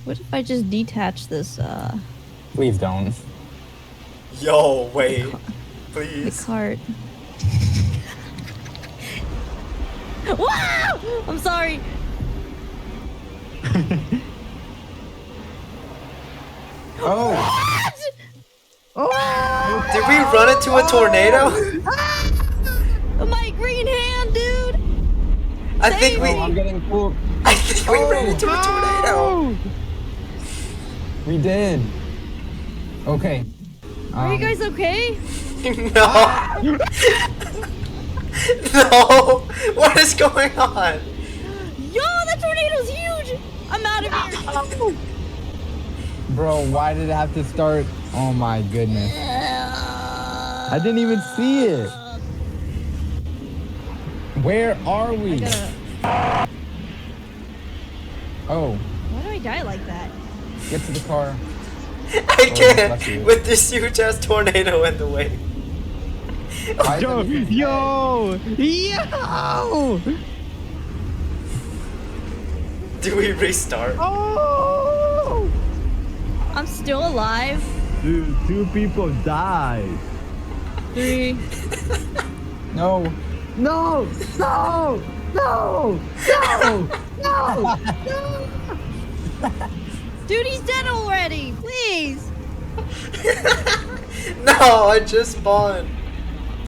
What if I just detach this, Please don't. Yo, wait. the Please. cart? Wow! I'm sorry. Oh! Oh! Did we run into a tornado? My green hand, dude! I think we. Oh, I'm getting pulled. I think we ran into a tornado. We did. Okay. Are you guys okay? No. No. What is going on? Yo, that tornado's huge! I'm out of here. Bro, why did it have to start? Oh my goodness. I didn't even see it. Where are we? Oh, Why do I die like that? get to the car. I can't lucky. with this huge ass tornado in the way. Why Yo, is it- yo! Do we restart? Oh! I'm still alive. Dude, 2 people died. 3. No. No! No! No! No! No! Dude, he's dead already. Please. No, I just spawned.